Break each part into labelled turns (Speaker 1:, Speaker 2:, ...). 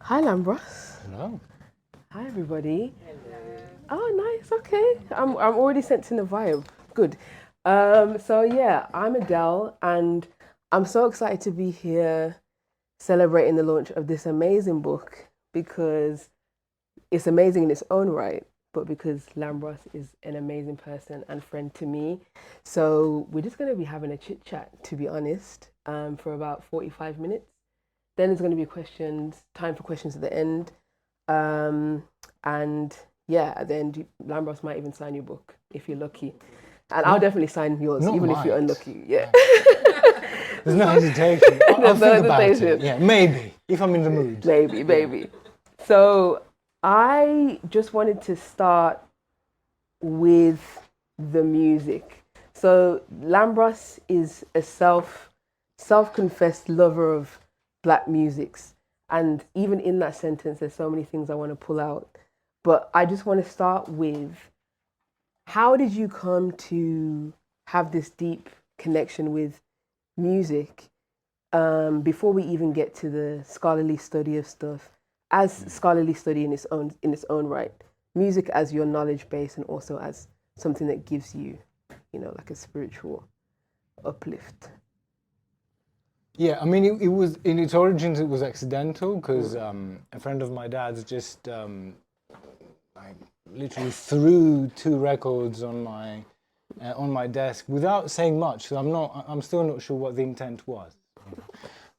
Speaker 1: Hi, Lambros.
Speaker 2: Hello.
Speaker 1: Hi, everybody. Oh, nice. Okay, I'm already sensing the vibe. Good. So yeah, I'm Adele, and I'm so excited to be here celebrating the launch of this amazing book because it's amazing in its own right, but because Lambros is an amazing person and friend to me. So we're just going to be having a chit chat, to be honest, for about 45 minutes. Then there's going to be time for questions at the end. Um, and yeah, at the end, Lambros might even sign your book if you're lucky. And I'll definitely sign yours, even if you're unlucky. Yeah.
Speaker 2: There's no hesitation. I'll
Speaker 1: There's no
Speaker 2: think about it.
Speaker 1: hesitation.
Speaker 2: Yeah, maybe, if I'm in the mood.
Speaker 1: Maybe. So I just wanted to start with the music. So Lambros is a self-confessed lover of black musics. And even in that sentence, there's so many things I want to pull out. But I just want to start with, how did you come to have this deep connection with music before we even get to the scholarly study of stuff, as scholarly study in its own right, music as your knowledge base and also as something that gives you, like a spiritual uplift?
Speaker 2: Yeah, I mean, it was, in its origins, it was accidental because a friend of my dad's just like literally threw two records on my desk without saying much. So I'm still not sure what the intent was.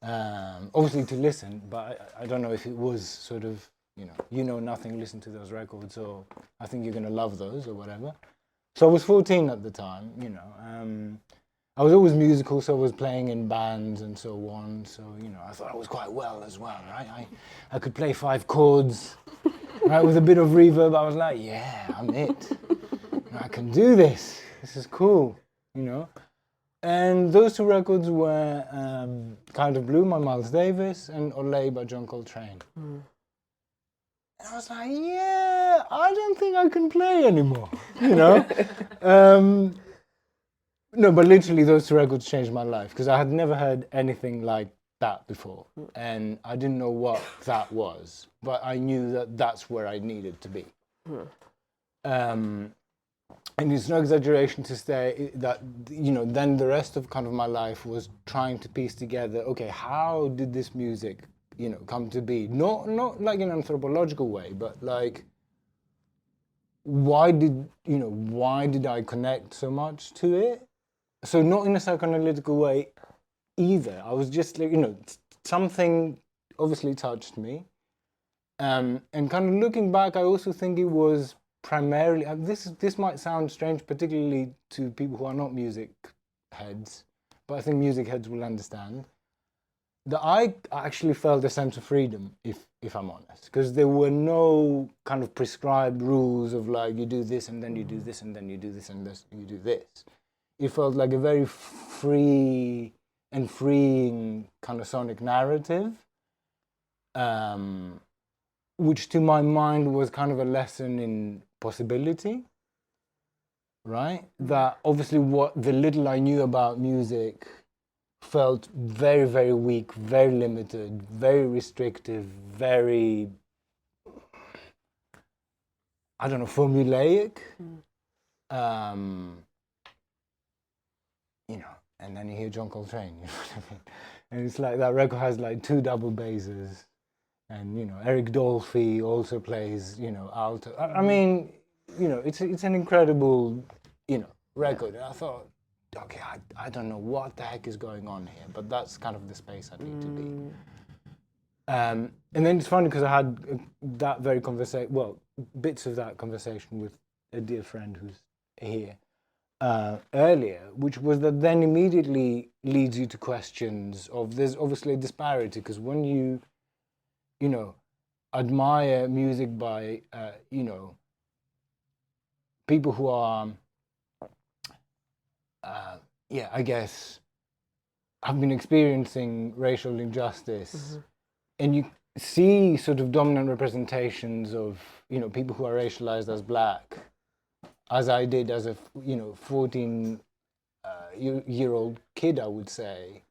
Speaker 2: Obviously to listen, but I don't know if it was sort of, nothing, listen to those records, or I think you're going to love those, or whatever. So I was 14 at the time, I was always musical, so I was playing in bands and so on. So, I thought I was quite well as well, right? I could play 5 chords, right, with a bit of reverb. I was like, yeah, I'm it. I can do this. This is cool, And those two records were Kind of Blue by Miles Davis and Olé by John Coltrane. And I was like, yeah, I don't think I can play anymore, No, but literally those two records changed my life because I had never heard anything like that before. And I didn't know what that was, but I knew that that's where I needed to be. And it's no exaggeration to say that, then the rest of kind of my life was trying to piece together, okay, how did this music, come to be? Not like in an anthropological way, but like, why did I connect so much to it? So not in a psychoanalytical way either. I was just like, something obviously touched me. And kind of looking back, I also think it was primarily, this might sound strange, particularly to people who are not music heads, but I think music heads will understand, that I actually felt a sense of freedom, if I'm honest, because there were no kind of prescribed rules of like, you do this and then you do this and then you do this and this, you do this. It felt like a very free and freeing kind of sonic narrative, which to my mind was kind of a lesson in possibility, right? That obviously what the little I knew about music felt very, very weak, very limited, very restrictive, very, I don't know, formulaic. And then you hear John Coltrane, you know what I mean? And it's like that record has like 2 double basses, and Eric Dolphy also plays, alto. I mean, it's an incredible, record. And I thought, okay, I don't know what the heck is going on here, but that's kind of the space I need to be. And then it's funny because I had that very conversation, well, bits of that conversation with a dear friend who's here earlier, which was that then immediately leads you to questions of, there's obviously a disparity, because when you admire music by, people who are, I guess, have been experiencing racial injustice, and you see sort of dominant representations of, people who are racialized as black, as I did as a, 14-year-old kid, I would say,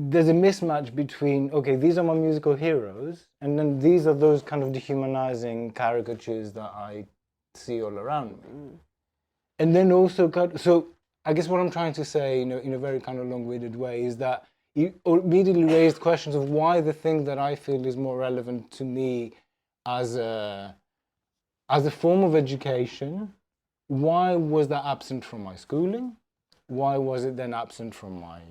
Speaker 2: there's a mismatch between, okay, these are my musical heroes, and then these are those kind of dehumanizing caricatures that I see all around me. And then also, so I guess what I'm trying to say, in a very kind of long-winded way, is that you immediately raised questions of why the thing that I feel is more relevant to me as a form of education, why was that absent from my schooling? Why was it then absent from my,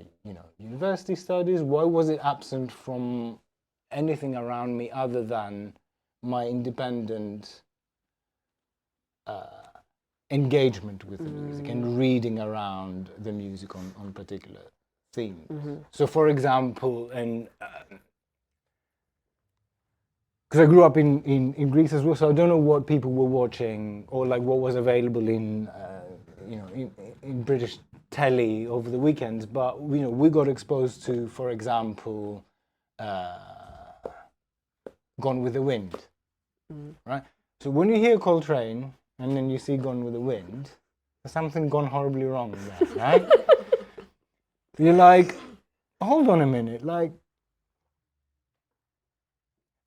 Speaker 2: university studies? Why was it absent from anything around me other than my independent engagement with the music and reading around the music on particular themes? So, for example, because I grew up in Greece as well, so I don't know what people were watching or like what was available in British telly over the weekends, but we got exposed to, for example, Gone with the Wind, right? So when you hear Coltrane and then you see Gone with the Wind, there's something gone horribly wrong there, right? You're like, hold on a minute, like,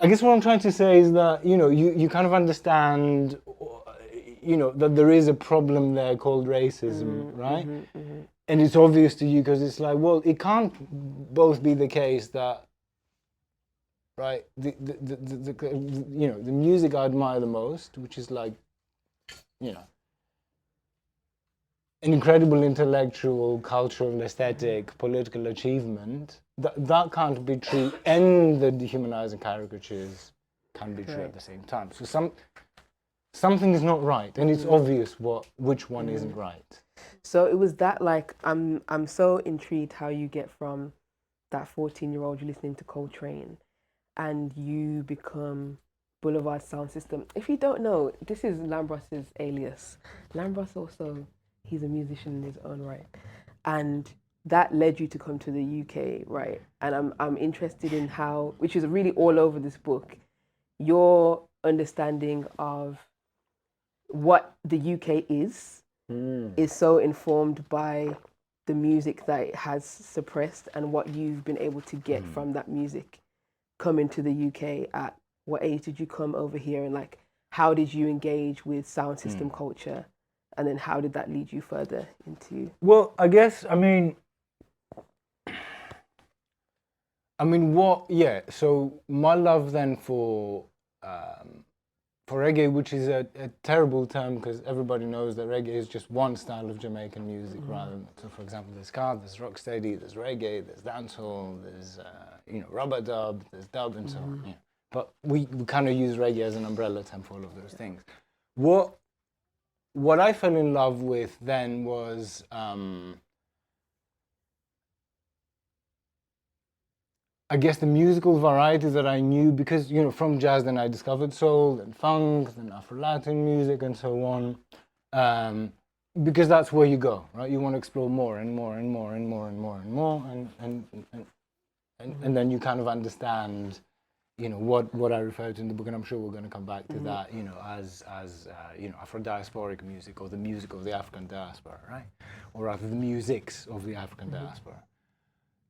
Speaker 2: I guess what I'm trying to say is that, you kind of understand, that there is a problem there called racism, right? And it's obvious to you because it's like, well, it can't both be the case that, right, the music I admire the most, which is like, an incredible intellectual, cultural, aesthetic, political achievement, that can't be true, and the dehumanizing caricatures can be true at the same time. So something is not right, and it's obvious which one isn't right.
Speaker 1: So it was that, like, I'm so intrigued how you get from that 14-year-old, you're listening to Coltrane and you become Boulevard Sound System. If you don't know, this is Lambros's alias. Lambros also, he's a musician in his own right. And that led you to come to the UK, right? And I'm interested in how, which is really all over this book, your understanding of what the UK is so informed by the music that it has suppressed and what you've been able to get from that music coming to the UK. At what age did you come over here, and like how did you engage with sound system culture, and then how did that lead you further into?
Speaker 2: Well, I guess so my love then for reggae, which is a terrible term because everybody knows that reggae is just one style of Jamaican music rather than, so for example, there's ska, there's rocksteady, there's reggae, there's dancehall, there's rubber dub, there's dub and so on. Yeah. But we kind of use reggae as an umbrella term for all of those things. What I fell in love with then was I guess the musical variety that I knew, because from jazz then I discovered soul, then funk, then Afro-Latin music and so on, because that's where you go, right? You want to explore more and more and more and more and more and more, and then you kind of understand, what I refer to in the book, and I'm sure we're going to come back to that, as Afro-diasporic music, or the music of the African diaspora, right? Or rather the musics of the African diaspora.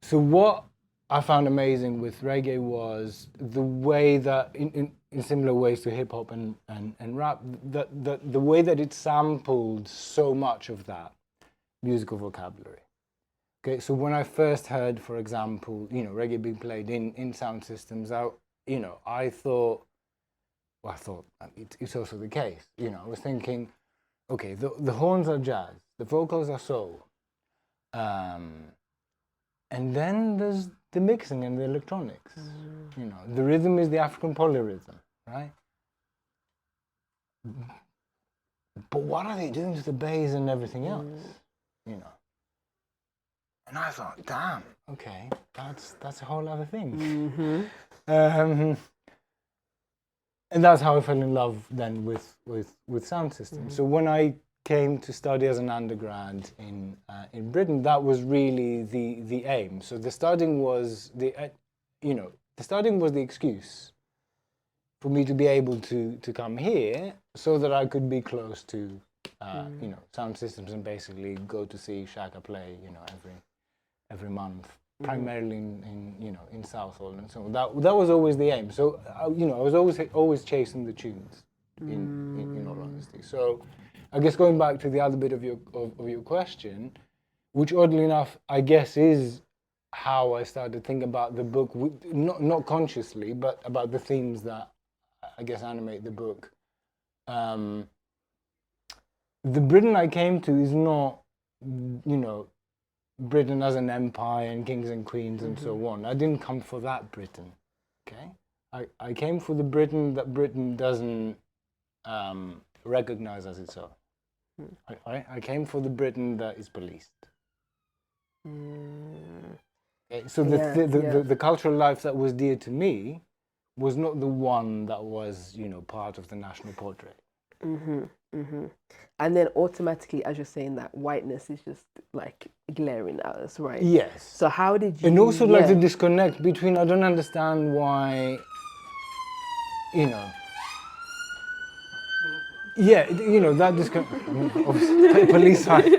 Speaker 2: So what I found amazing with reggae was the way that, in similar ways to hip hop and rap, the way that it sampled so much of that musical vocabulary. Okay, so when I first heard, for example, reggae being played in sound systems, I thought it's also the case. I was thinking, okay, the horns are jazz, the vocals are soul, and then there's the mixing and the electronics. The rhythm is the African polyrhythm, right? But what are they doing to the bass and everything else? And I thought, damn, okay, that's a whole other thing. And that's how I fell in love then with sound systems. So when I came to study as an undergrad in Britain, that was really the aim. So the studying was the excuse for me to be able to come here, so that I could be close to sound systems and basically go to see Shaka play every month primarily in Southall and so on. That was always the aim. So I was always chasing the tunes. In all honesty, so I guess going back to the other bit of your question, which oddly enough I guess is how I started thinking about the book, not consciously, but about the themes that I guess animate the book. The Britain I came to is not, Britain as an empire and kings and queens and so on. I didn't come for that Britain, okay? I came for the Britain that Britain doesn't recognize as its own. I came for the Britain that is policed. Okay, so the cultural life that was dear to me was not the one that was, part of the national portrait.
Speaker 1: And then automatically, as you're saying that, whiteness is just like glaring at us, right?
Speaker 2: Yes.
Speaker 1: So how did you...
Speaker 2: And also like the disconnect between, I don't understand why, that disconnect, police sign,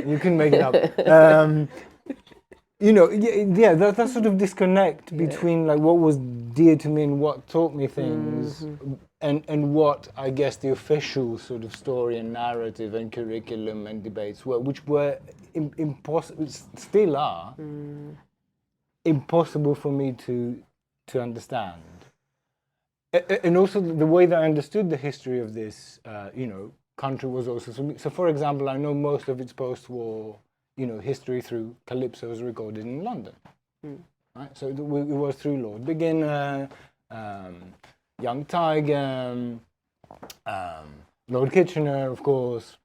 Speaker 2: you can make it up. That sort of disconnect between like what was dear to me and what taught me things, and what I guess the official sort of story and narrative and curriculum and debates were, which were impossible, still are, impossible for me to understand. And also the way that I understood the history of this, country was also, so for example, I know most of its post-war, history through Calypso's recorded in London, right? So it was through Lord Beginner, Young Tiger, Lord Kitchener, of course,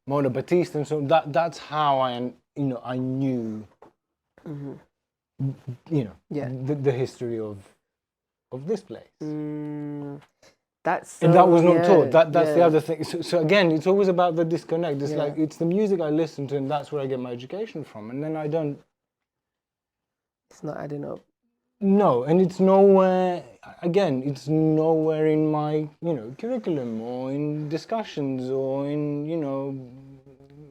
Speaker 2: Mona Batiste, and so that's how I knew, the history of this place.
Speaker 1: That's
Speaker 2: and that was not taught. That's the other thing. So again, it's always about the disconnect. It's like it's the music I listen to, and that's where I get my education from. And then I don't.
Speaker 1: It's not adding up.
Speaker 2: No, and it's nowhere. Again, it's nowhere in my curriculum or in discussions or in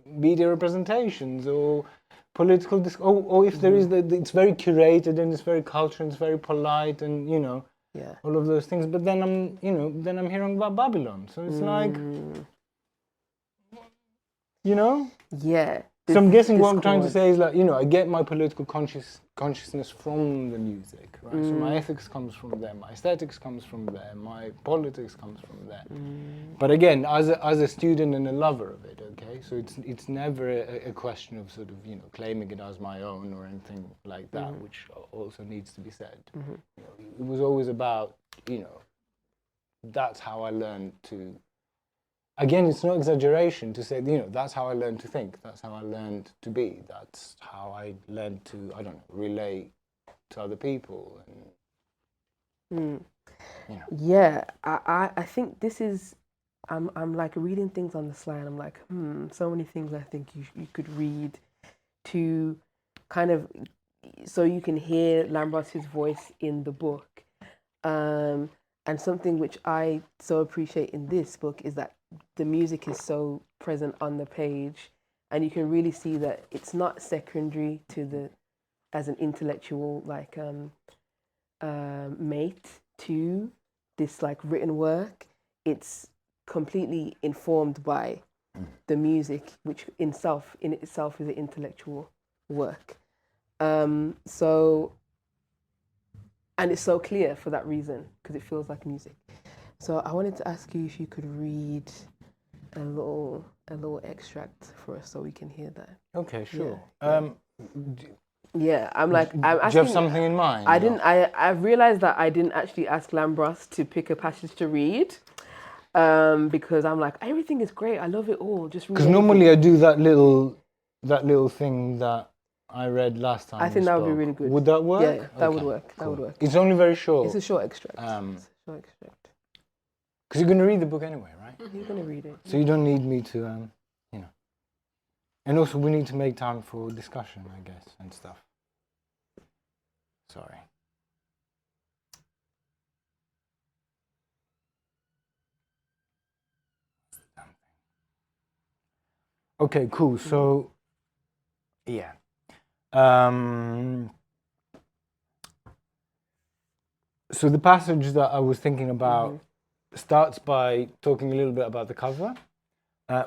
Speaker 2: media representations or political or if there is it's very curated and it's very cultural and it's very polite and all of those things. But then I'm hearing about Babylon, so it's like
Speaker 1: Yeah.
Speaker 2: So I'm guessing what I'm trying to say is like, I get my political consciousness from the music, right? So my ethics comes from there, my aesthetics comes from there, my politics comes from there. But again, as a student and a lover of it, okay? So it's never a question of sort of, claiming it as my own or anything like that, which also needs to be said. It was always about, that's how I learned to. Again, it's no exaggeration to say, that's how I learned to think. That's how I learned to be. That's how I learned to, relate to other people. And,
Speaker 1: Yeah, I think this is, I'm like reading things on the slide. I'm like, so many things I think you could read to kind of, so you can hear Lambros' voice in the book. And something which I so appreciate in this book is that the music is so present on the page, and you can really see that it's not secondary to as an intellectual like mate to this like written work. It's completely informed by the music, which in itself is an intellectual work. So, and it's so clear for that reason, because it feels like music. So I wanted to ask you if you could read a little extract for us so we can hear that.
Speaker 2: Okay, sure.
Speaker 1: Yeah, I'm like, I'm asking.
Speaker 2: Do you have something in mind?
Speaker 1: I've realized that I didn't actually ask Lambros to pick a passage to read, because I'm like, everything is great. I love it all. Just read. Because
Speaker 2: normally I do that little thing that I read last time.
Speaker 1: I think that would be really good.
Speaker 2: Would that work?
Speaker 1: Yeah, that would work. That would work.
Speaker 2: It's only very short.
Speaker 1: It's a short extract.
Speaker 2: Because you're going to read the book anyway, right?
Speaker 1: You're going to read it.
Speaker 2: So you don't need me to, And also we need to make time for discussion, I guess, and stuff. Sorry. Okay, cool. So, yeah. So the passage that I was thinking about starts by talking a little bit about the cover,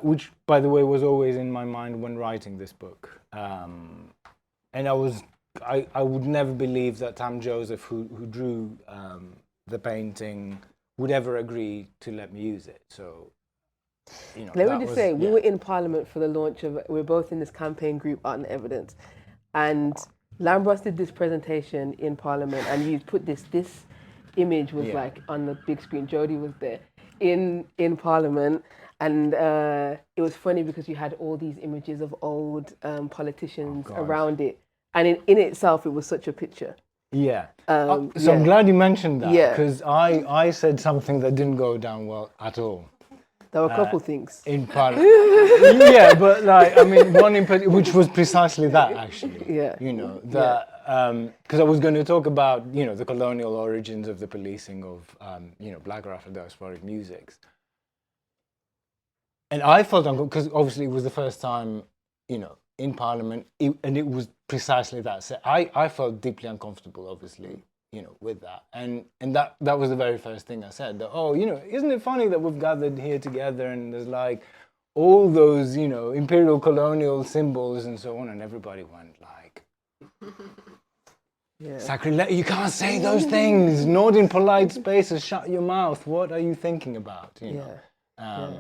Speaker 2: which, by the way, was always in my mind when writing this book. And I would never believe that Tam Joseph, who drew the painting, would ever agree to let me use it. So, you know,
Speaker 1: Let me just say, we were in Parliament for the launch of, we were both in this campaign group, Art and Evidence, and Lambros did this presentation in Parliament, and you put this image was like on the big screen. Jodie was there in Parliament, and it was funny because you had all these images of old politicians around it, and in itself, it was such a picture.
Speaker 2: Yeah. So I'm glad you mentioned that, because I said something that didn't go down well at all.
Speaker 1: There were a couple things.
Speaker 2: In Parliament. Yeah, but like, I mean, one in particular, which was precisely that, actually.
Speaker 1: Yeah.
Speaker 2: You know, that, because I was going to talk about, you know, the colonial origins of the policing of, you know, Black or Afro-diasporic musics. And I felt uncomfortable, because obviously it was the first time, you know, in Parliament, and it was precisely that. So I felt deeply uncomfortable, obviously, you know, with that. And that was the very first thing I said, that, oh, you know, isn't it funny that we've gathered here together and there's like all those, you know, imperial colonial symbols and so on, and everybody went like, sacrilege, you can't say those things, not in polite spaces, shut your mouth, what are you thinking about, you know?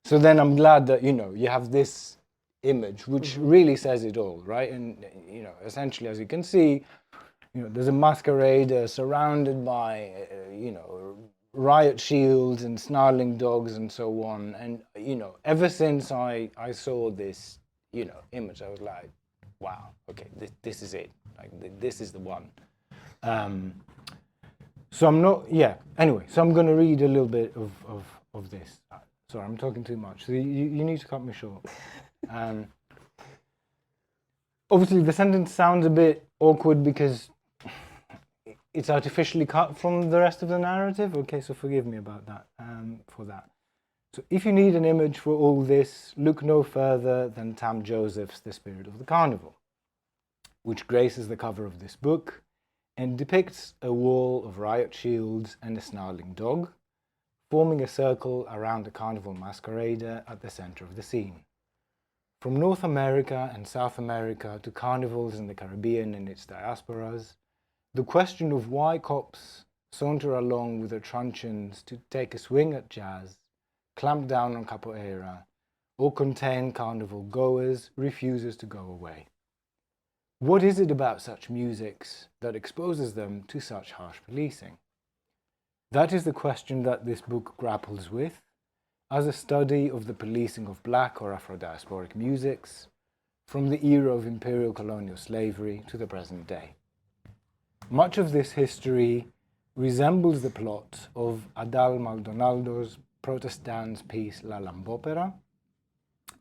Speaker 2: So then I'm glad that, you know, you have this image, which really says it all, right? And, you know, essentially, as you can see, you know, there's a masquerade surrounded by, you know, riot shields and snarling dogs and so on. And, you know, ever since I saw this, you know, image, I was like, wow, okay, this is it. Like, this is the one. So I'm not, anyway, so I'm going to read a little bit of this. Sorry, I'm talking too much. So you need to cut me short. Obviously, the sentence sounds a bit awkward because it's artificially cut from the rest of the narrative. Okay, so forgive me about that, for that. So if you need an image for all this, look no further than Tam Joseph's The Spirit of the Carnival, which graces the cover of this book and depicts a wall of riot shields and a snarling dog, forming a circle around a carnival masquerader at the center of the scene. From North America and South America to carnivals in the Caribbean and its diasporas, the question of why cops saunter along with their truncheons to take a swing at jazz, clamp down on capoeira, or contain carnival goers refuses to go away. What is it about such musics that exposes them to such harsh policing? That is the question that this book grapples with, as a study of the policing of Black or Afro-diasporic musics from the era of imperial colonial slavery to the present day. Much of this history resembles the plot of Adèle Maldonado's Protestant's piece La Lambopera,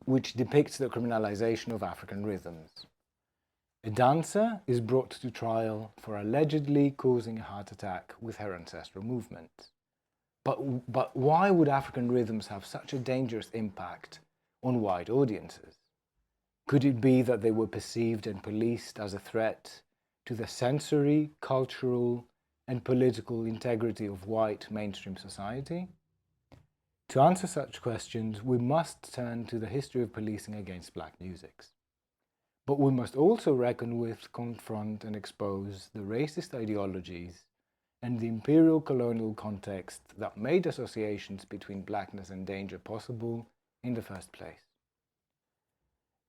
Speaker 2: which depicts the criminalization of African rhythms. A dancer is brought to trial for allegedly causing a heart attack with her ancestral movements. But why would African rhythms have such a dangerous impact on white audiences? Could it be that they were perceived and policed as a threat to the sensory, cultural, and political integrity of white mainstream society? To answer such questions, we must turn to the history of policing against Black musics. But we must also reckon with, confront, and expose the racist ideologies and the imperial colonial context that made associations between Blackness and danger possible in the first place.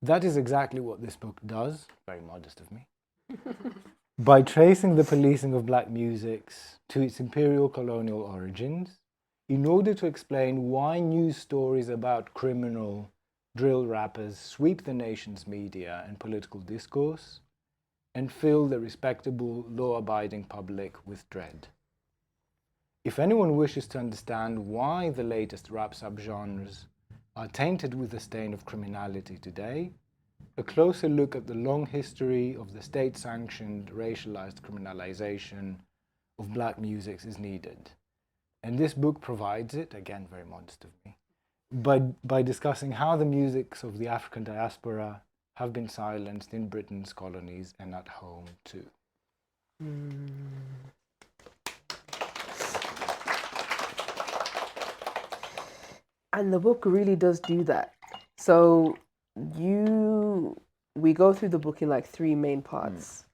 Speaker 2: That is exactly what this book does, very modest of me, by tracing the policing of Black musics to its imperial colonial origins, in order to explain why news stories about criminal drill rappers sweep the nation's media and political discourse, and fill the respectable, law-abiding public with dread. If anyone wishes to understand why the latest rap subgenres are tainted with the stain of criminality today, a closer look at the long history of the state-sanctioned, racialized criminalization of Black music is needed. And this book provides it, again very modest of me, by discussing how the musics of the African diaspora have been silenced in Britain's colonies and at home too.
Speaker 1: And the book really does do that. So we go through the book in like 3 main parts.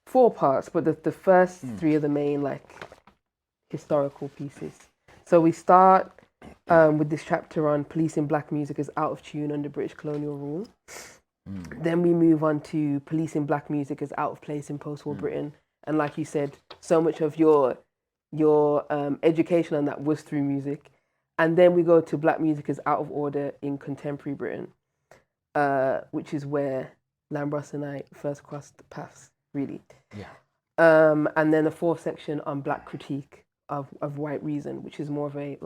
Speaker 1: 4 parts, but the first 3 are the main like historical pieces. So we start with this chapter on policing black music as out of tune under British colonial rule. Then we move on to policing black music as out of place in post-war Britain. And like you said, so much of your education on that was through music. And then we go to black music as out of order in contemporary Britain, which is where Lambros and I first crossed paths, really.
Speaker 2: Yeah.
Speaker 1: And then the 4th section on black critique of white reason, which is more of a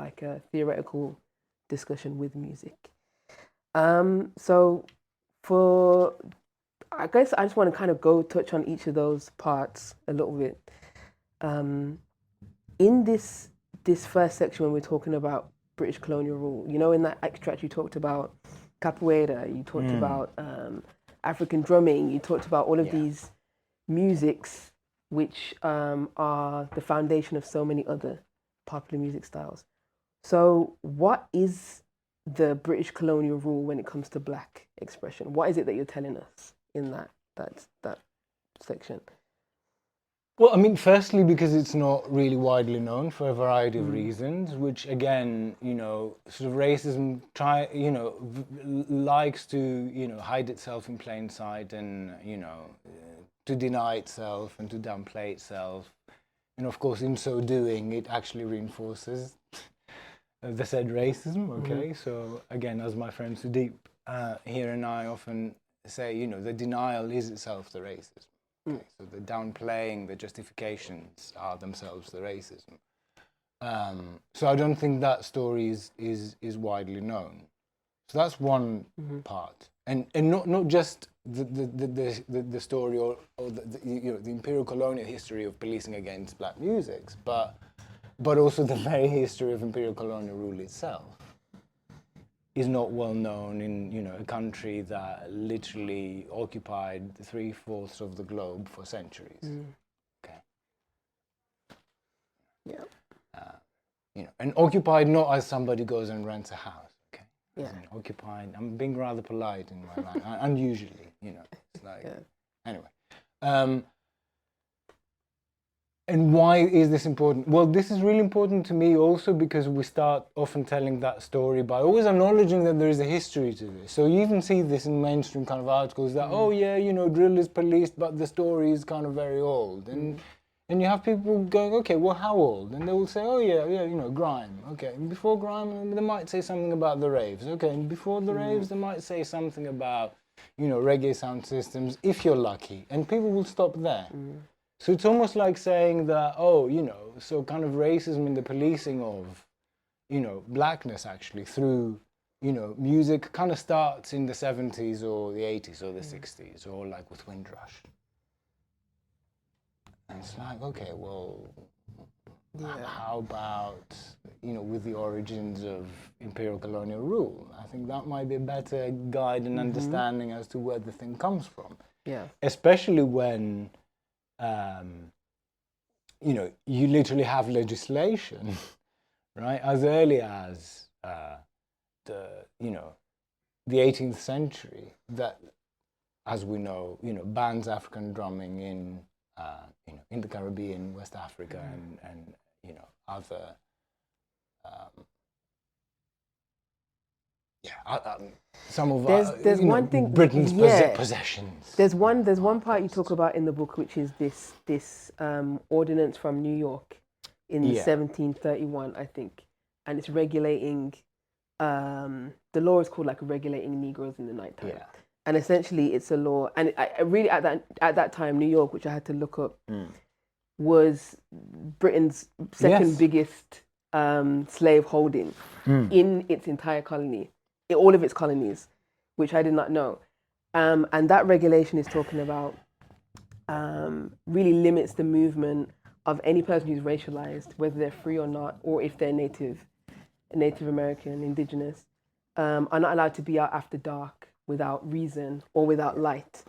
Speaker 1: theoretical discussion with music. So I guess I just want to kind of touch on each of those parts a little bit. In this first section, when we're talking about British colonial rule, you know, in that extract you talked about capoeira, you talked about African drumming, you talked about all of these musics which are the foundation of so many other popular music styles. So what is the British colonial rule when it comes to black expression? What is it that you're telling us in that section?
Speaker 2: Well, I mean, firstly, because it's not really widely known for a variety of reasons, which again, you know, sort of racism likes to, you know, hide itself in plain sight and, you know, to deny itself and to downplay itself. And of course, in so doing, it actually reinforces the said racism, okay? So again, as my friend Sudeep here and I often say, you know, the denial is itself the racism. Okay? So the downplaying, the justifications are themselves the racism. So I don't think that story is widely known. So that's one part, and not just the story or the imperial colonial history of policing against black musics, but also the very history of imperial colonial rule itself is not well known in, you know, a country that literally occupied 3/4 of the globe for centuries. Okay.
Speaker 1: Yeah.
Speaker 2: You know, and occupied not as somebody goes and rents a house. Okay.
Speaker 1: Yeah.
Speaker 2: Occupied. I'm being rather polite in my life, unusually. You know, it's like anyway. And why is this important? Well, this is really important to me also because we start often telling that story by always acknowledging that there is a history to this. So you even see this in mainstream kind of articles that, oh yeah, you know, drill is policed, but the story is kind of very old. And you have people going, okay, well, how old? And they will say, oh yeah, you know, grime. Okay, and before grime, they might say something about the raves. Okay, and before the raves, they might say something about, you know, reggae sound systems, if you're lucky. And people will stop there. So it's almost like saying that, oh, you know, so kind of racism in the policing of, you know, blackness actually through, you know, music kind of starts in the 70s or the 80s or the 60s, or like with Windrush. And it's like, okay, well, how about, you know, with the origins of imperial colonial rule? I think that might be a better guide and understanding as to where the thing comes from.
Speaker 1: Yeah.
Speaker 2: Especially when you know, you literally have legislation, right, as early as the 18th century that, as we know, you know, bans African drumming in you know, in the Caribbean, West Africa, and you know, other some of
Speaker 1: there's
Speaker 2: you know,
Speaker 1: one thing,
Speaker 2: Britain's possessions.
Speaker 1: There's one part you talk about in the book, which is this ordinance from New York in 1731, I think, and it's regulating. The law is called like regulating Negroes in the nighttime.
Speaker 2: Yeah.
Speaker 1: And essentially, it's a law, and I really at that time, New York, which I had to look up, was Britain's second biggest slave holding in its entire colony, in all of its colonies, which I did not know. And that regulation is talking about really limits the movement of any person who's racialized, whether they're free or not, or if they're Native American, Indigenous, are not allowed to be out after dark without reason or without light.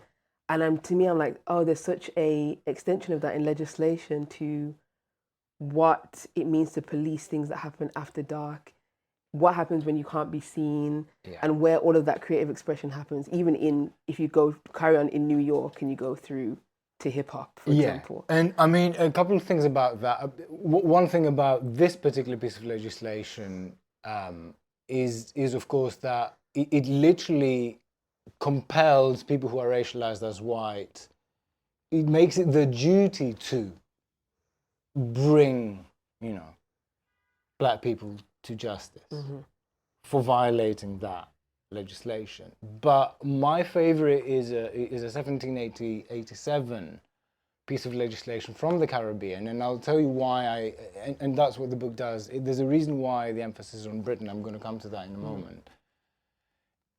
Speaker 1: And to me, I'm like, oh, there's such a extension of that in legislation to what it means to police things that happen after dark, what happens when you can't be seen, and where all of that creative expression happens, even if you carry on in New York and you go through to hip hop, for example.
Speaker 2: And I mean, a couple of things about that. One thing about this particular piece of legislation is of course that it literally compels people who are racialized as white. It makes it the duty to bring, black people to justice for violating that legislation. But my favorite is a 1787 piece of legislation from the Caribbean, and I'll tell you why and that's what the book does. There's a reason why the emphasis is on Britain. I'm going to come to that in a moment.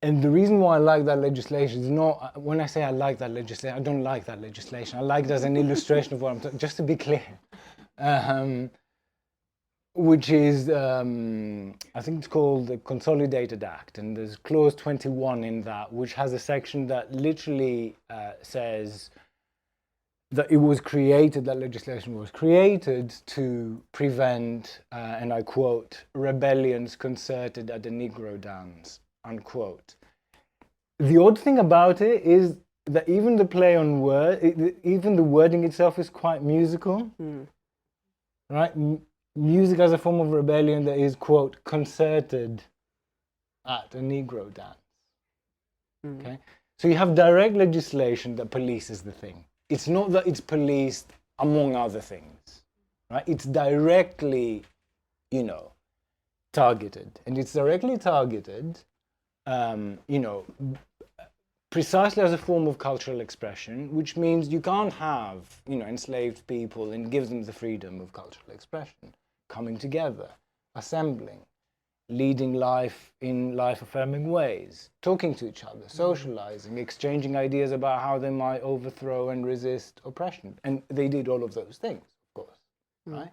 Speaker 2: And the reason why I like that legislation is not, when I say I like that legislation, I don't like that legislation. I like it as an illustration of what I'm talking, just to be clear. Which is, I think it's called the Consolidated Act, and there's clause 21 in that, which has a section that literally says that that legislation was created to prevent, and I quote, rebellions concerted at the Negro dance, unquote. The odd thing about it is that even the play on word, even the wording itself is quite musical, right? Music as a form of rebellion that is, quote, concerted at a Negro dance. Okay? So you have direct legislation that polices the thing. It's not that it's policed among other things, right? It's directly, targeted. And it's directly targeted, precisely as a form of cultural expression, which means you can't have, enslaved people and give them the freedom of cultural expression, coming together, assembling, leading life in life-affirming ways, talking to each other, socializing, exchanging ideas about how they might overthrow and resist oppression. And they did all of those things, of course, right?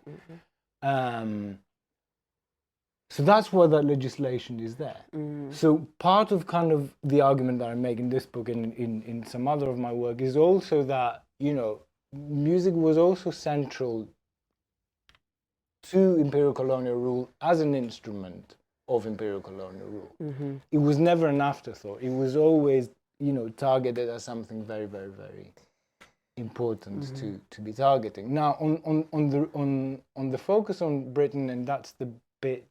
Speaker 2: So that's why that legislation is there. So part of kind of the argument that I make in this book and in some other of my work is also that, music was also central to imperial colonial rule as an instrument of imperial colonial rule. It was never an afterthought. It was always, targeted as something very, very, very important to be targeting. Now, on the focus on Britain, and that's the bit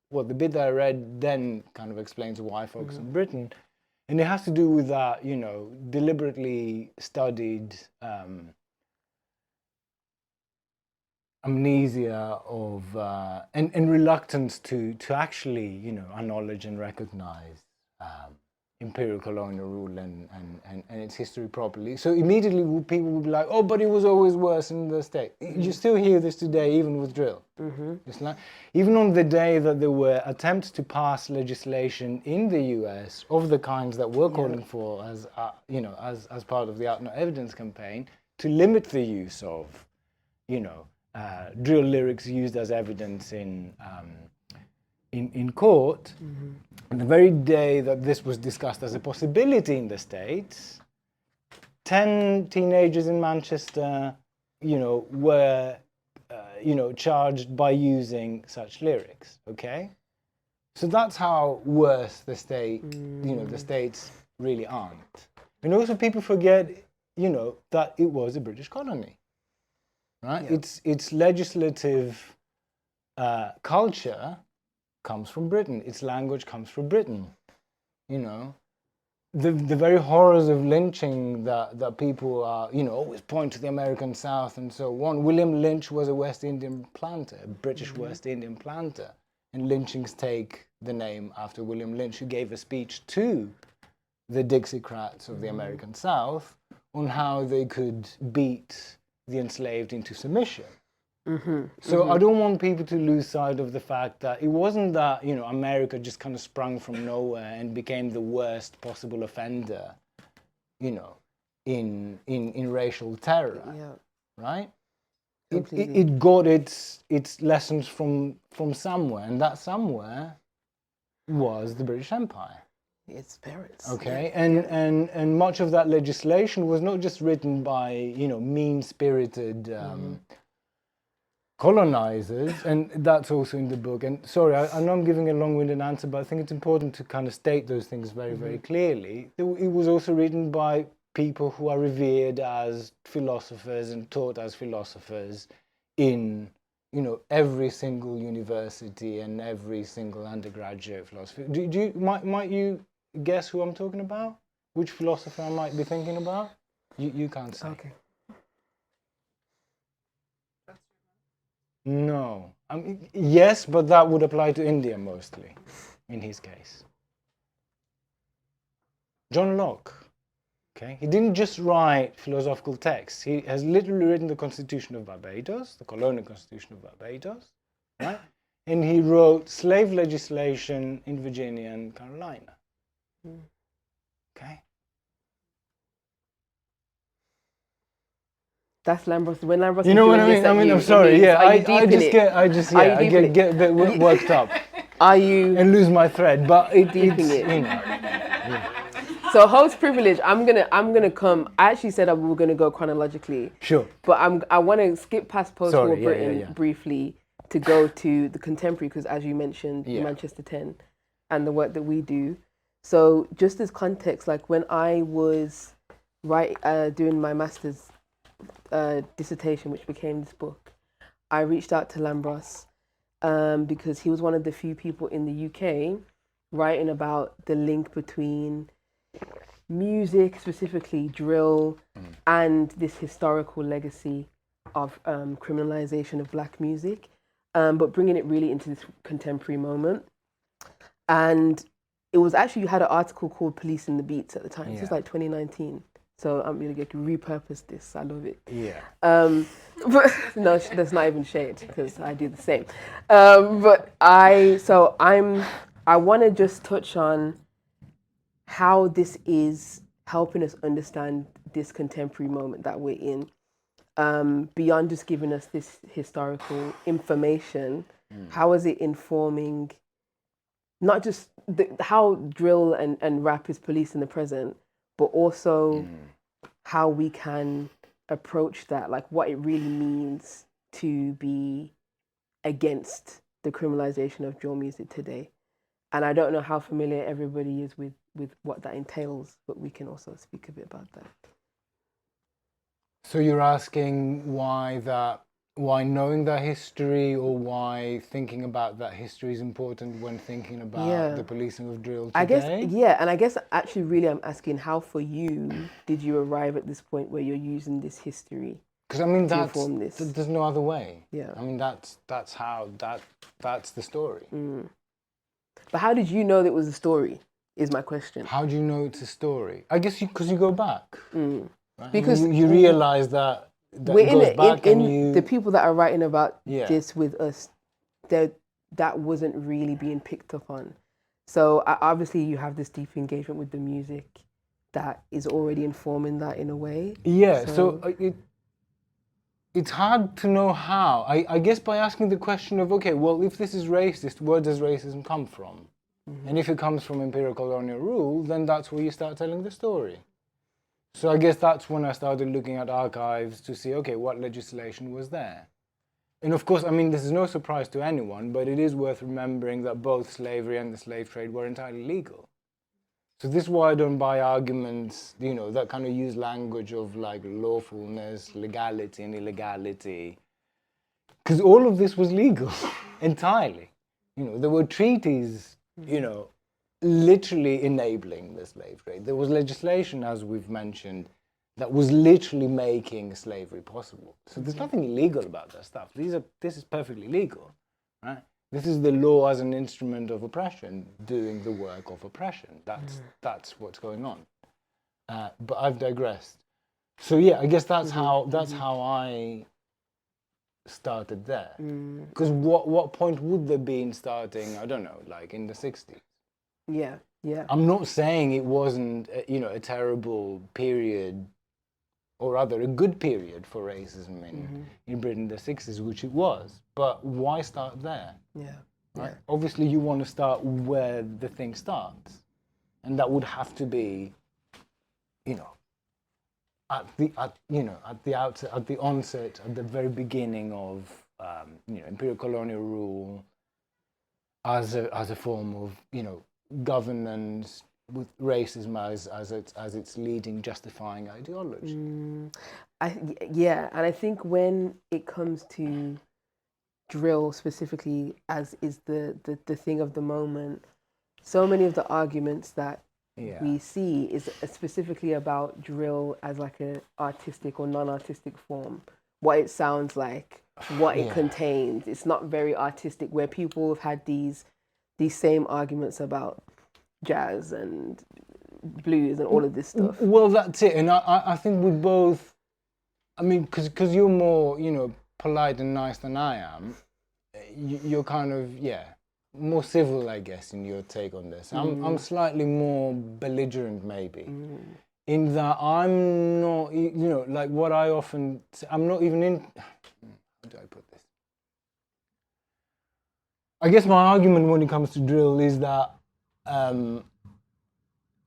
Speaker 2: that I read then kind of explains why I focus on Britain, and it has to do with that, deliberately studied amnesia of and reluctance to actually acknowledge and recognize imperial colonial rule and its history properly. So immediately people would be like, oh, but it was always worse in the States. You still hear this today, even with drill. It's like, even on the day that there were attempts to pass legislation in the US of the kinds that we're calling for as as part of the Out No Evidence campaign, to limit the use of drill lyrics used as evidence in court. On the very day that this was discussed as a possibility in the States, 10 teenagers in Manchester, were, charged by using such lyrics. Okay, so that's how worse the the states really aren't. And also, people forget, that it was a British colony. Right? Its legislative culture comes from Britain. Its language comes from Britain. The very horrors of lynching that people are, always point to the American South and so on. William Lynch was a West Indian planter, a British West Indian planter. And lynchings take the name after William Lynch, who gave a speech to the Dixiecrats of the American South on how they could beat the enslaved into submission. So I don't want people to lose sight of the fact that it wasn't that, America just kind of sprung from nowhere and became the worst possible offender, in racial terror, right? It got its lessons from somewhere, and that somewhere was the British Empire.
Speaker 1: its parents.
Speaker 2: Okay, and much of that legislation was not just written by, you know, mean-spirited colonizers, and that's also in the book. And sorry, I know I'm giving a long-winded answer, but I think it's important to kind of state those things very, very clearly. It was also written by people who are revered as philosophers and taught as philosophers in, you know, every single university and every single undergraduate philosophy. Might you guess who I'm talking about? Which philosopher I might be thinking about? You can't say.
Speaker 1: Okay.
Speaker 2: No. Yes, but that would apply to India mostly, in his case. John Locke. Okay, he didn't just write philosophical texts. He has literally written the Constitution of Barbados, the colonial Constitution of Barbados, right? And he wrote slave legislation in Virginia and Carolina. Okay.
Speaker 1: That's Lambros. When Lambros,
Speaker 2: You know what I mean? I'm sorry. Yeah, I just get a bit worked up.
Speaker 1: Are you?
Speaker 2: And lose my thread, but it's
Speaker 1: it.
Speaker 2: You know.
Speaker 1: So host privilege. I'm gonna come. I actually said we were gonna go chronologically.
Speaker 2: Sure.
Speaker 1: But I want to skip past post-war Britain briefly to go to the contemporary, because as you mentioned, Manchester 10, and the work that we do. So just as context, like when I was doing my master's dissertation, which became this book, I reached out to Lambros because he was one of the few people in the UK writing about the link between music, specifically drill, and this historical legacy of criminalization of black music, but bringing it really into this contemporary moment. And it was actually, you had an article called Policing the Beats at the time. This was like 2019. So I'm going to repurpose this. I love it.
Speaker 2: Yeah.
Speaker 1: But no, that's not even shade, because I do the same. But I want to just touch on how this is helping us understand this contemporary moment that we're in. Beyond just giving us this historical information, how is it informing not just how drill and rap is policing the present, but also how we can approach that, like what it really means to be against the criminalization of drill music today. And I don't know how familiar everybody is with what that entails, but we can also speak a bit about that.
Speaker 2: So you're asking why knowing that history, or why thinking about that history is important when thinking about the policing of drill today?
Speaker 1: I guess actually really I'm asking, how for you did you arrive at this point where you're using this history?
Speaker 2: Because I mean, there's no other way.
Speaker 1: Yeah.
Speaker 2: I mean, that's the story.
Speaker 1: But how did you know that it was a story, is my question.
Speaker 2: How do you know it's a story? I guess because you go back. Right?
Speaker 1: Because
Speaker 2: you realize that
Speaker 1: we're
Speaker 2: in
Speaker 1: the people that are writing about this with us, that wasn't really being picked up on. So obviously you have this deep engagement with the music that is already informing that in a way.
Speaker 2: Yeah, so it's hard to know how. I guess by asking the question of, okay, well, if this is racist, where does racism come from? And if it comes from imperial colonial rule, then that's where you start telling the story. So I guess that's when I started looking at archives to see, okay, what legislation was there? And of course, I mean, this is no surprise to anyone, but it is worth remembering that both slavery and the slave trade were entirely legal. So this is why I don't buy arguments, you know, that kind of use language of like lawfulness, legality and illegality. Because all of this was legal, entirely. You know, there were treaties, you know, literally enabling the slave trade. There was legislation, as we've mentioned, that was literally making slavery possible. So there's nothing illegal about that stuff. This is perfectly legal, right? This is the law as an instrument of oppression, doing the work of oppression. That's what's going on. But I've digressed. So yeah, I guess that's how I started there. Because what point would there be in starting? I don't know, like in the 60s.
Speaker 1: Yeah.
Speaker 2: I'm not saying it wasn't, a terrible period, or rather a good period for racism in Britain in the 60s, which it was. But why start there?
Speaker 1: Yeah.
Speaker 2: Right? Obviously, you want to start where the thing starts. and that would have to be, you know, at the outset, at the onset, at the very beginning of imperial colonial rule, as a form of governance with racism as its leading justifying ideology.
Speaker 1: Yeah, and I think when it comes to drill specifically, as is the thing of the moment, so many of the arguments that we see is specifically about drill as like an artistic or non-artistic form, what it sounds like, what it contains. It's not very artistic, where people have had these same arguments about jazz and blues and all of this stuff.
Speaker 2: Well, that's it. And I think we both, I mean, because you're more, polite and nice than I am, you're kind of, more civil, I guess, in your take on this. I'm slightly more belligerent, maybe, in that I'm not, like what I often say, I'm not even in, how do I put this? I guess my argument when it comes to drill is that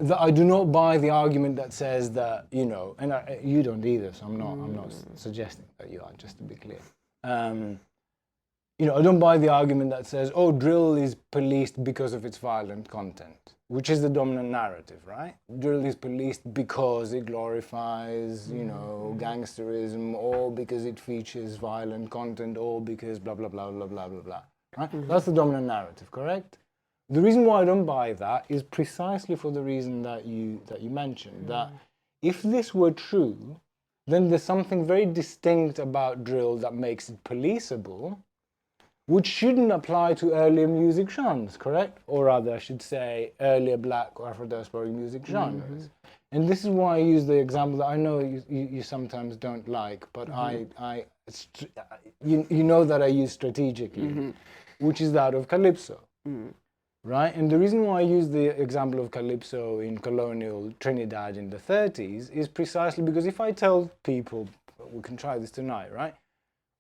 Speaker 2: that I do not buy the argument that says that, and you don't either, so I'm not suggesting that you are, just to be clear. I don't buy the argument that says, oh, drill is policed because of its violent content, which is the dominant narrative, right? Drill is policed because it glorifies, gangsterism, or because it features violent content, or because blah, blah, blah, blah, blah, blah, blah. Right? That's the dominant narrative, correct? The reason why I don't buy that is precisely for the reason that you mentioned, that if this were true, then there's something very distinct about drill that makes it policeable, which shouldn't apply to earlier music genres, correct? Or rather, I should say, earlier black or Afro-diasporic music genres. And this is why I use the example that I know you sometimes don't like, but you know that I use strategically, which is that of calypso. Right? And the reason why I use the example of calypso in colonial Trinidad in the 30s is precisely because if I tell people, we can try this tonight, right?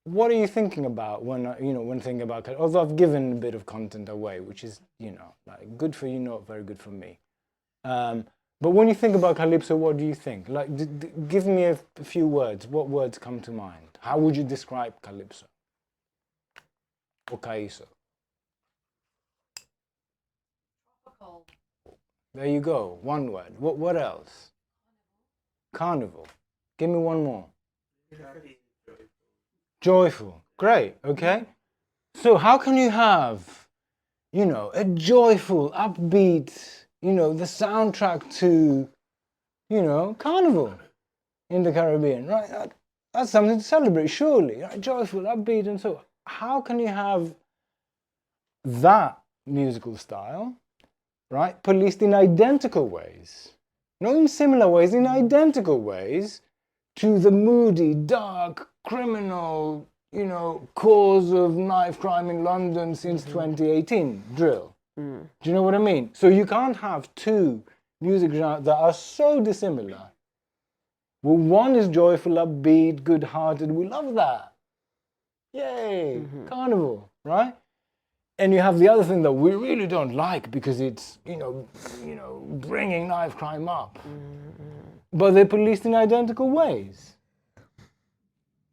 Speaker 2: What are you thinking about when thinking about calypso? Although I've given a bit of content away, which is, like good for you, not very good for me. But when you think about calypso, what do you think? Like, give me a few words. What words come to mind? How would you describe calypso? Or calypso? There you go, one word. What else? Carnival. Give me one more. Joyful. Great, okay. So how can you have, a joyful, upbeat, the soundtrack to, Carnival in the Caribbean, right? That's something to celebrate, surely. Right? Joyful, upbeat, and so how can you have that musical style, right, policed in identical ways, not in similar ways, in identical ways, to the moody, dark, criminal, cause of knife crime in London since 2018, drill. Do you know what I mean? So you can't have two music genres that are so dissimilar. Well, one is joyful, upbeat, good-hearted, we love that. Yay, Carnival, right? And you have the other thing that we really don't like because it's, bringing knife crime up. But they're policed in identical ways.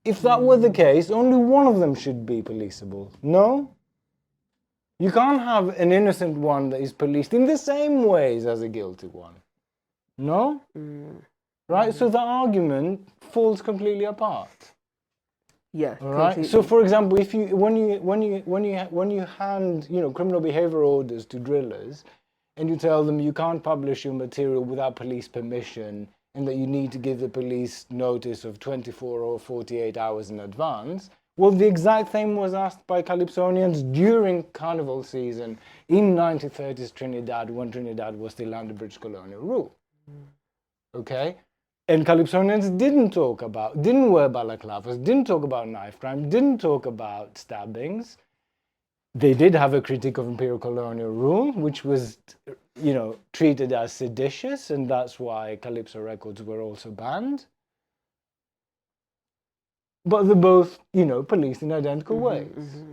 Speaker 2: If that were the case, only one of them should be policeable. No? You can't have an innocent one that is policed in the same ways as a guilty one. No? Right? So the argument falls completely apart.
Speaker 1: Yeah.
Speaker 2: All right. So, for example, if you when you hand criminal behavior orders to drillers, and you tell them you can't publish your material without police permission, and that you need to give the police notice of 24 or 48 hours in advance, well, the exact same was asked by Calypsonians during Carnival season in 1930s Trinidad, when Trinidad was still under British colonial rule. Okay. And Calypsonians didn't wear balaclavas, didn't talk about knife crime, didn't talk about stabbings. They did have a critique of imperial colonial rule, which was, treated as seditious, and that's why Calypso records were also banned. But they're both, policed in identical ways.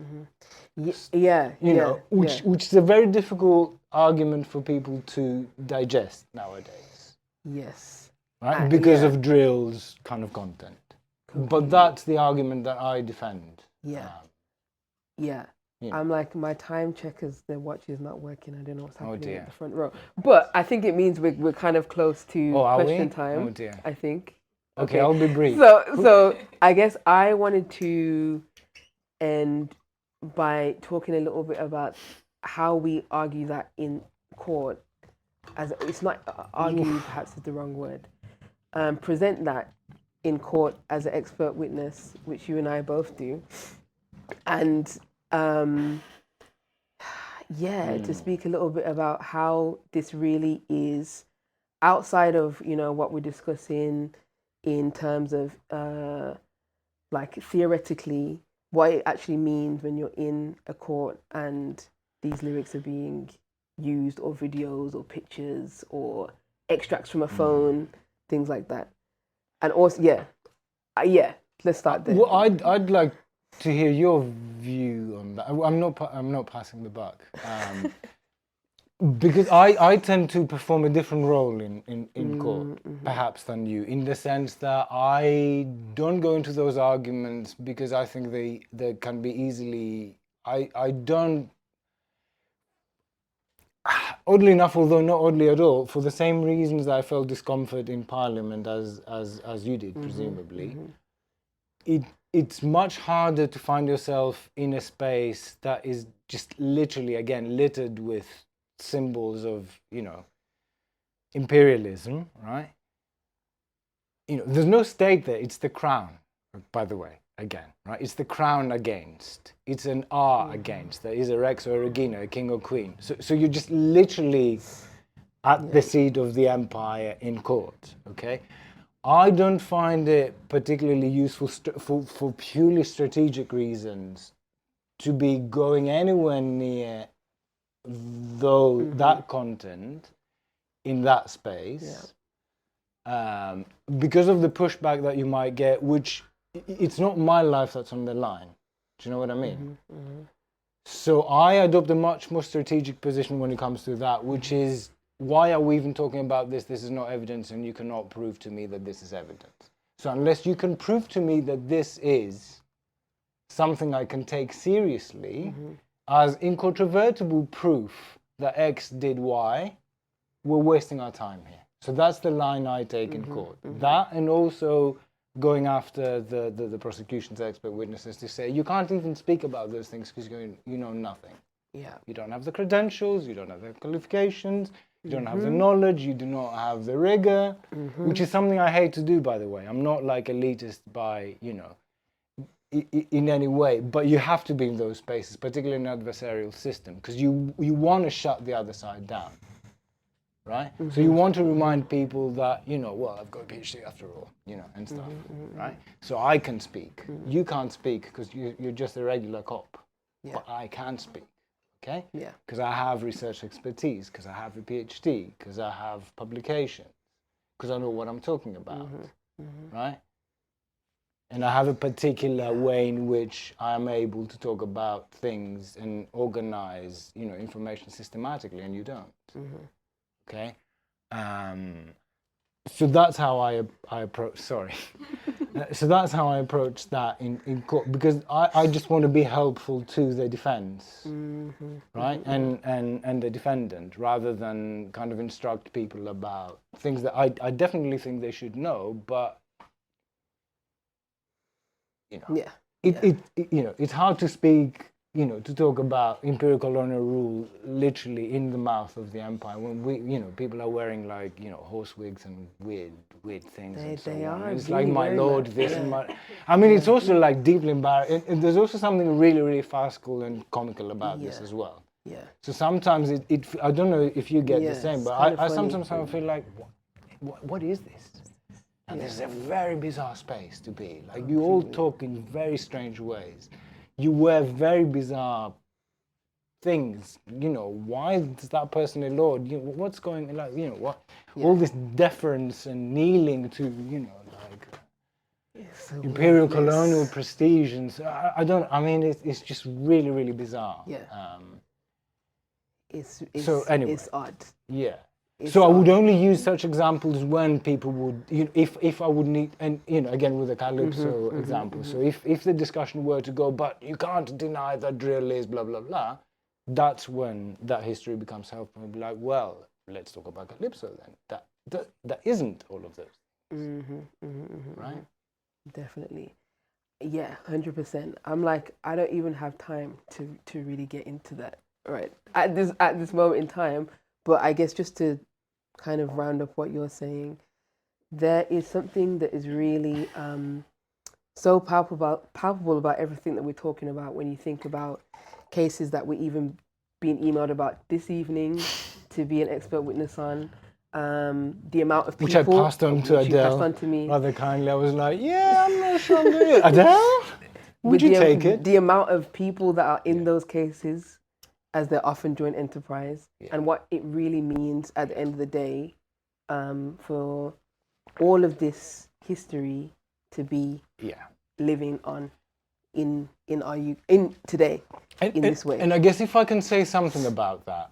Speaker 1: Yeah.
Speaker 2: You know, which is a very difficult argument for people to digest nowadays.
Speaker 1: Yes.
Speaker 2: Right? Because of drill's kind of content. But that's the argument that I defend.
Speaker 1: Yeah.
Speaker 2: You know.
Speaker 1: I'm like, my time checkers, their watch is not working. I don't know what's happening at the front row. But I think it means we're kind of close to question time.
Speaker 2: Oh dear.
Speaker 1: I think.
Speaker 2: Okay, I'll be brief.
Speaker 1: So I guess I wanted to end by talking a little bit about how we argue that in court. As it's not argue, perhaps is the wrong word. Present that in court as an expert witness, which you and I both do, and to speak a little bit about how this really is outside of what we're discussing in terms of like theoretically what it actually means when you're in a court and these lyrics are being used, or videos or pictures or extracts from a phone, things like that. And also let's start there.
Speaker 2: Well, I'd like to hear your view on that. I'm not passing the buck, because I tend to perform a different role in court, perhaps, than you, in the sense that I don't go into those arguments because I think they can be easily. I don't. Oddly enough, although not oddly at all, for the same reasons that I felt discomfort in Parliament as you did, presumably, it's much harder to find yourself in a space that is just literally, again, littered with symbols of, imperialism, right? There's no state there, it's the crown, by the way, again, right? It's the crown against, it's an R against, there is a Rex or a Regina, a king or queen. So you're just literally at the seat of the empire in court, okay? I don't find it particularly useful for purely strategic reasons to be going anywhere near that content in that space, because of the pushback that you might get, which it's not my life that's on the line. Do you know what I mean? So I adopt a much more strategic position when it comes to that, which is, why are we even talking about this? This is not evidence, and you cannot prove to me that this is evidence. So unless you can prove to me that this is something I can take seriously as incontrovertible proof that X did Y, we're wasting our time here. So that's the line I take in court. That, and also going after the prosecution's expert witnesses to say, you can't even speak about those things because you know nothing. Yeah. You don't have the credentials, you don't have the qualifications, you don't have the knowledge, you do not have the rigor, which is something I hate to do, by the way. I'm not like elitist by, in any way, but you have to be in those spaces, particularly in an adversarial system, because you want to shut the other side down, right? So you want to remind people that, well, I've got a PhD after all, and stuff, right? So I can speak. You can't speak because you're just a regular cop, but I can speak. Okay? Yeah. Because I have research expertise, because I have a PhD, because I have publications, because I know what I'm talking about, right? And I have a particular way in which I'm able to talk about things and organize, information systematically, and you don't. Okay? So that's how I approach. Sorry. So that's how I approach that in court, because I just want to be helpful to the defense, right, and the defendant, rather than kind of instruct people about things that I definitely think they should know, but it's hard to speak. To talk about imperial colonial rule literally in the mouth of the empire when people are wearing like, horse wigs and weird things and so on. It's like, my lord, this and my... I mean, it's also like deeply embarrassing. And there's also something really, really farcical and comical about this as well. Yeah. So sometimes I don't know if you get the same, but I sometimes feel like, what is this? And this is a very bizarre space to be. Like, you all talk in very strange ways. You wear very bizarre things. Why is that person a lord? What's going on? Like, what? All this deference and kneeling to,
Speaker 1: It's so
Speaker 2: imperial
Speaker 1: weirdness.
Speaker 2: colonial prestige, and so I mean, it's just really, really bizarre.
Speaker 1: Yeah. It's
Speaker 2: So anyway.
Speaker 1: it's odd.
Speaker 2: Yeah.
Speaker 1: It's
Speaker 2: So I would
Speaker 1: odd.
Speaker 2: only use such examples when people would, if I would need, and again with the Calypso example. So if the discussion were to go, but you can't deny that drill is blah blah blah, that's when that history becomes helpful. And be like, well, let's talk about Calypso then. That isn't all of those, right?
Speaker 1: Definitely. Yeah, 100%. I'm like, I don't even have time to really get into that right at this moment in time. But I guess just to kind of round up what you're saying, there is something that is really so palpable about everything that we're talking about when you think about cases that we're even being emailed about this evening to be an expert witness on. The amount of people
Speaker 2: Which I passed on to
Speaker 1: which you
Speaker 2: Adèle
Speaker 1: passed on to me.
Speaker 2: rather kindly. I was like, yeah, I'm not sure I'm doing it. Adèle, would you take it?
Speaker 1: The amount of people that are in those cases, as they're often joint enterprise, and what it really means at the end of the day, for all of this history to be living on in today in this way.
Speaker 2: And I guess if I can say something about that,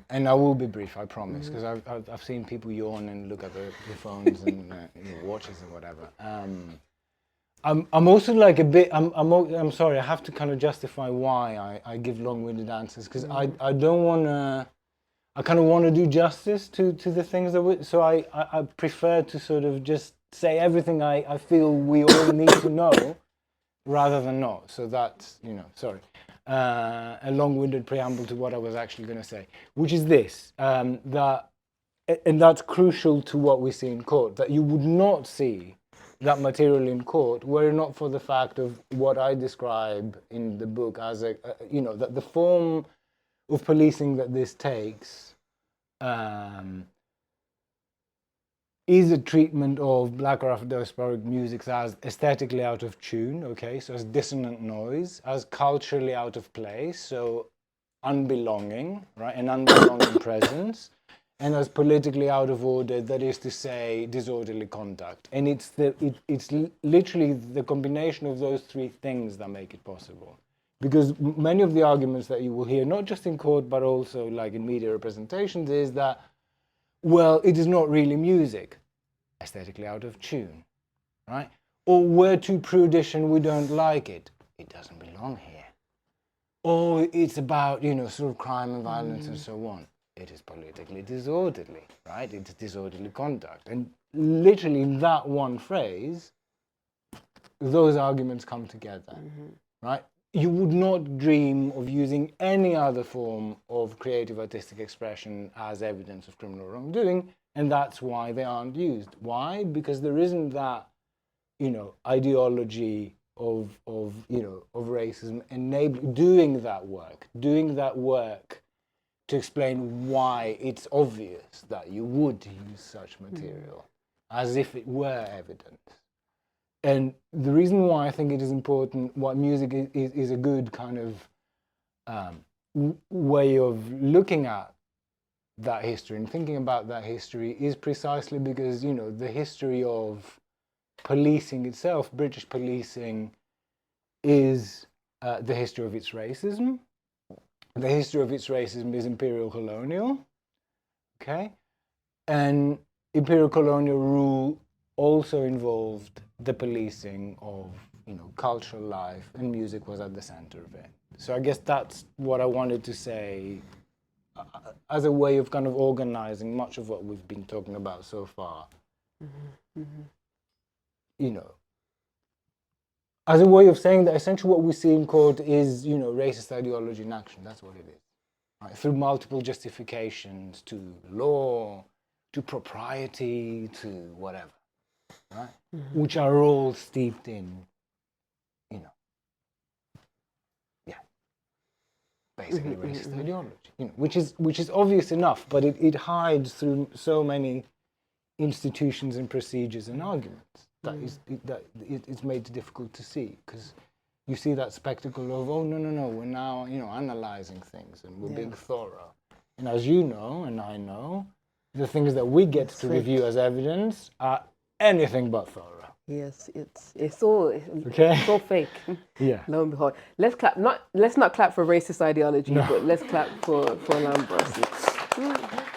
Speaker 2: and I will be brief, I promise, because I've seen people yawn and look at their phones and watches and whatever. I'm also like a bit. I'm sorry. I have to kind of justify why I give long-winded answers, because I don't want to. I kind of want to do justice to the things that so I prefer to sort of just say everything I feel we all need to know, rather than not. So that's sorry, a long-winded preamble to what I was actually going to say, which is this: that, and that's crucial to what we see in court. That you would not see that material in court were it not for the fact of what I describe in the book as that the form of policing that this takes is a treatment of black or Afro-diasporic music as aesthetically out of tune, okay, so as dissonant noise, as culturally out of place, so unbelonging, right, an unbelonging presence, and as politically out of order, that is to say, disorderly conduct. And it's literally the combination of those three things that make it possible. Because many of the arguments that you will hear, not just in court, but also like in media representations, is that, well, it is not really music, aesthetically out of tune, right? Or we're too prudish and we don't like it. It doesn't belong here. Or it's about, sort of crime and violence and so on. It is politically disorderly, right? It's disorderly conduct. And literally in that one phrase, those arguments come together, right? You would not dream of using any other form of creative artistic expression as evidence of criminal wrongdoing, and that's why they aren't used. Why? Because there isn't that, ideology of racism enabling doing that work to explain why it's obvious that you would use such material, as if it were evidence. And the reason why I think it is important, what music is a good kind of way of looking at that history and thinking about that history, is precisely because, the history of policing itself, British policing, is the history of its racism. The history of its racism is imperial colonial, okay? And imperial colonial rule also involved the policing of, cultural life, and music was at the center of it. So I guess that's what I wanted to say as a way of kind of organizing much of what we've been talking about so far. As a way of saying that essentially what we see in court is, racist ideology in action. That's what it is. Right? Through multiple justifications to law, to propriety, to whatever, right? Which are all steeped in, basically racist ideology, which is obvious enough, but it hides through so many institutions and procedures and arguments that it's made difficult to see, because you see that spectacle of, oh, no, we're now, analyzing things and we're being thorough. And as you know, and I know, the things that we get to review as evidence are anything but thorough.
Speaker 1: Yes, it's all
Speaker 2: Okay.
Speaker 1: it's all fake.
Speaker 2: Yeah.
Speaker 1: Lo and behold, let's not clap for racist ideology, but let's clap for Lambros.